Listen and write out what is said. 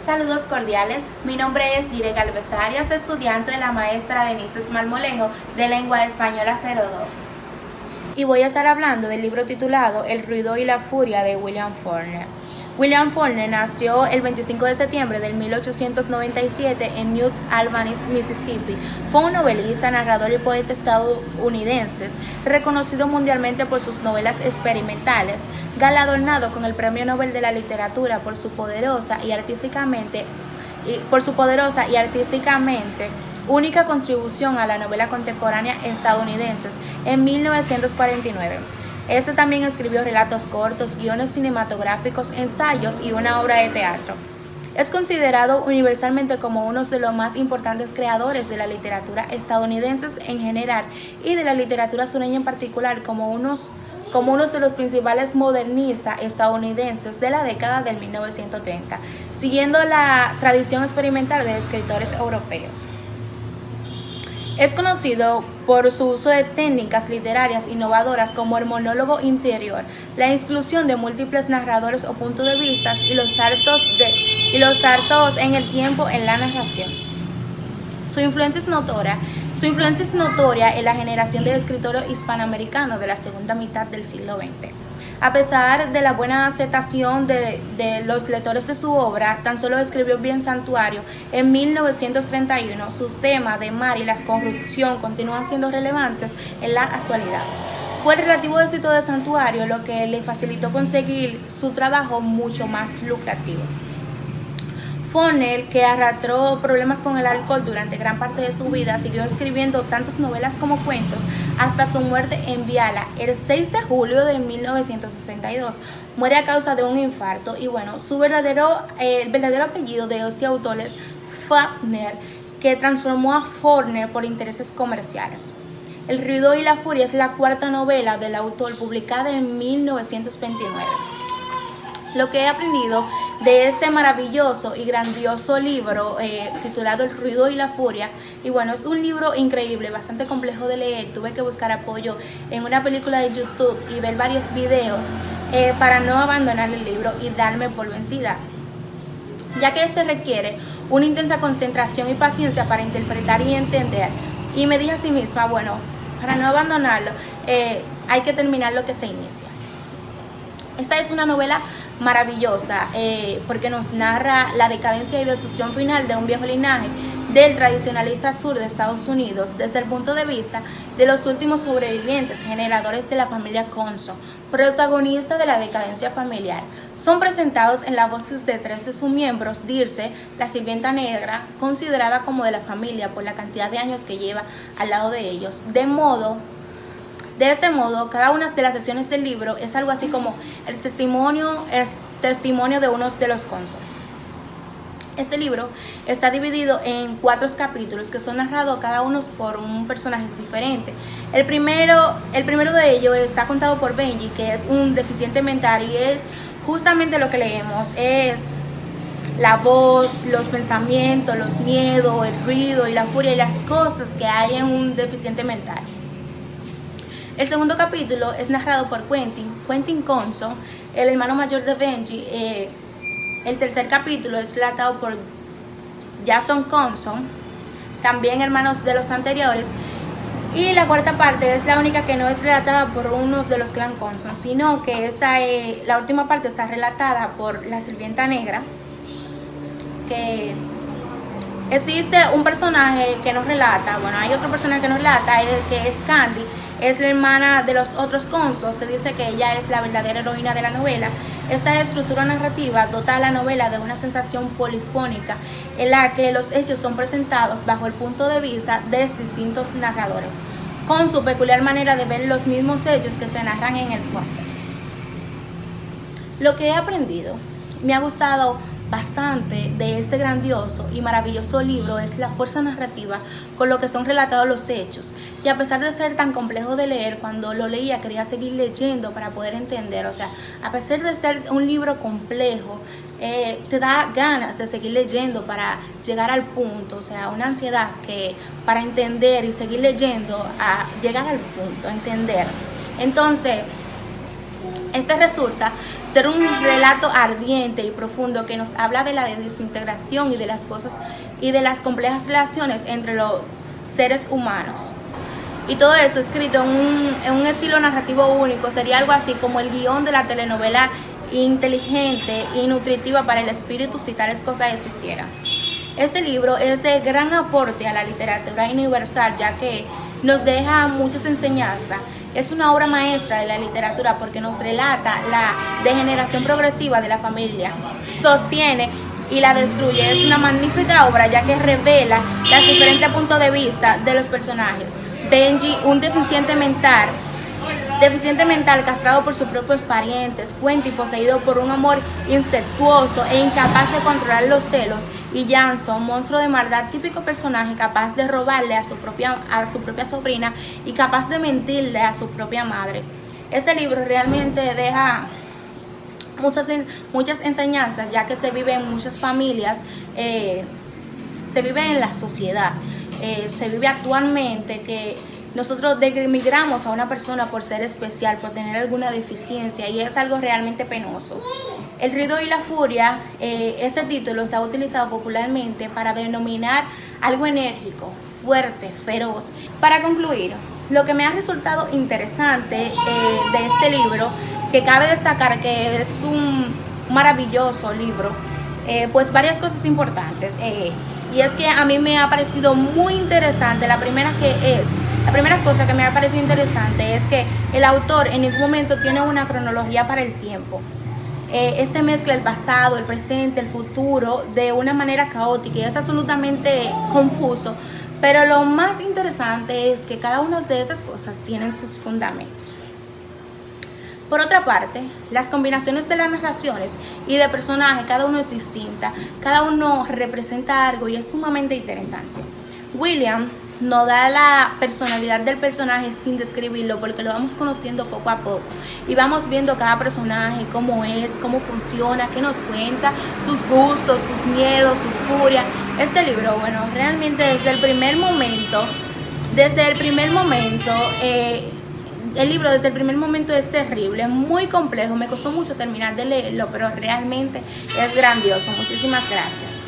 Saludos cordiales, mi nombre es Gire Galvez Arias, estudiante de la maestra Denise Marmolejo de Lengua Española 02. Y voy a estar hablando del libro titulado El ruido y la furia de William Faulkner. William Faulkner nació el 25 de septiembre de 1897 en New Albany, Mississippi. Fue un novelista, narrador y poeta estadounidense, reconocido mundialmente por sus novelas experimentales, galardonado con el Premio Nobel de la Literatura por su poderosa y artísticamente única contribución a la novela contemporánea estadounidense en 1949. Este también escribió relatos cortos, guiones cinematográficos, ensayos y una obra de teatro. Es considerado universalmente como uno de los más importantes creadores de la literatura estadounidense en general y de la literatura sureña en particular, como uno de los principales modernistas estadounidenses de la década del 1930, siguiendo la tradición experimental de escritores europeos. Es conocido por su uso de técnicas literarias innovadoras como el monólogo interior, la inclusión de múltiples narradores o puntos de vista y los saltos en el tiempo en la narración. Su influencia es notoria en la generación de escritores hispanoamericanos de la segunda mitad del siglo XX. A pesar de la buena aceptación de los lectores de su obra, tan solo escribió Bien Santuario en 1931. Sus temas de mar y la corrupción continúan siendo relevantes en la actualidad. Fue el relativo éxito de Santuario lo que le facilitó conseguir su trabajo mucho más lucrativo. Faulkner, que arrastró problemas con el alcohol durante gran parte de su vida, siguió escribiendo tantas novelas como cuentos hasta su muerte en Viala el 6 de julio de 1962. Muere a causa de un infarto y el verdadero apellido de este autor es Faulkner, que transformó a Faulkner por intereses comerciales. El ruido y la furia es la cuarta novela del autor, publicada en 1929. Lo que he aprendido de este maravilloso y grandioso libro titulado El ruido y la furia, y bueno, es un libro increíble, bastante complejo de leer. Tuve que buscar apoyo en una película de YouTube y ver varios videos para no abandonar el libro y darme por vencida, ya que este requiere una intensa concentración y paciencia para interpretar y entender. Y me dije a sí misma, bueno, para no abandonarlo hay que terminar lo que se inicia. Esta es una novela maravillosa porque nos narra la decadencia y destrucción final de un viejo linaje del tradicionalista sur de Estados Unidos desde el punto de vista de los últimos sobrevivientes, generadores de la familia Conso, protagonistas de la decadencia familiar. Son presentados en las voces de tres de sus miembros: Dirce, la sirvienta negra, considerada como de la familia por la cantidad de años que lleva al lado de ellos. De este modo, cada una de las sesiones del libro es algo así como el testimonio de uno de los Conso. Este libro está dividido en 4 capítulos que son narrados cada uno por un personaje diferente. El primero de ellos está contado por Benji, que es un deficiente mental, y es justamente lo que leemos, es la voz, los pensamientos, los miedos, el ruido y la furia y las cosas que hay en un deficiente mental. El segundo capítulo es narrado por Quentin Conso, el hermano mayor de Benji. El tercer capítulo es relatado por Jason Conso, también hermanos de los anteriores. Y la cuarta parte es la única que no es relatada por unos de los clan Conso, sino que la última parte está relatada por la sirvienta negra, que existe un personaje que nos relata, bueno, hay otro personaje que nos relata, que es Candy. Es la hermana de los otros Consos. Se dice que ella es la verdadera heroína de la novela. Esta estructura narrativa dota a la novela de una sensación polifónica en la que los hechos son presentados bajo el punto de vista de distintos narradores, con su peculiar manera de ver los mismos hechos que se narran en el fondo. Lo que he aprendido, me ha gustado bastante de este grandioso y maravilloso libro, es la fuerza narrativa con lo que son relatados los hechos. Y a pesar de ser tan complejo de leer, cuando lo leía quería seguir leyendo para poder entender. O sea, a pesar de ser un libro complejo, te da ganas de seguir leyendo para llegar al punto. O sea, una ansiedad que para entender y seguir leyendo a llegar al punto, a entender. Entonces, Este resulta ser un relato ardiente y profundo que nos habla de la desintegración y de las cosas y de las complejas relaciones entre los seres humanos. Y todo eso escrito en un estilo narrativo único, sería algo así como el guión de la telenovela inteligente y nutritiva para el espíritu si tales cosas existieran. Este libro es de gran aporte a la literatura universal, ya que nos deja muchas enseñanzas. Es una obra maestra de la literatura porque nos relata la degeneración progresiva de la familia, sostiene y la destruye. Es una magnífica obra ya que revela los diferentes puntos de vista de los personajes. Benji, un deficiente mental castrado por sus propios parientes, Quentin poseído por un amor incestuoso e incapaz de controlar los celos, y Janson, monstruo de maldad, típico personaje capaz de robarle a su propia sobrina y capaz de mentirle a su propia madre. Este libro realmente deja muchas enseñanzas, ya que se vive en muchas familias, se vive en la sociedad, se vive actualmente que nosotros denigramos a una persona por ser especial, por tener alguna deficiencia, y es algo realmente penoso. El ruido y la furia, este título se ha utilizado popularmente para denominar algo enérgico, fuerte, feroz. Para concluir, lo que me ha resultado interesante de este libro, que cabe destacar que es un maravilloso libro, pues varias cosas importantes. Y es que a mí me ha parecido muy interesante. La primera cosa que me ha parecido interesante es que el autor en ningún momento tiene una cronología para el tiempo. Este mezcla el pasado, el presente, el futuro de una manera caótica y es absolutamente confuso. Pero lo más interesante es que cada una de esas cosas tienen sus fundamentos. Por otra parte, las combinaciones de las narraciones y de personajes, cada uno es distinta, cada uno representa algo y es sumamente interesante. William nos da la personalidad del personaje sin describirlo, porque lo vamos conociendo poco a poco y vamos viendo cada personaje, cómo es, cómo funciona, qué nos cuenta, sus gustos, sus miedos, sus furias. Este libro, bueno, realmente desde el primer momento, el libro desde el primer momento es terrible, es muy complejo, me costó mucho terminar de leerlo, pero realmente es grandioso. Muchísimas gracias.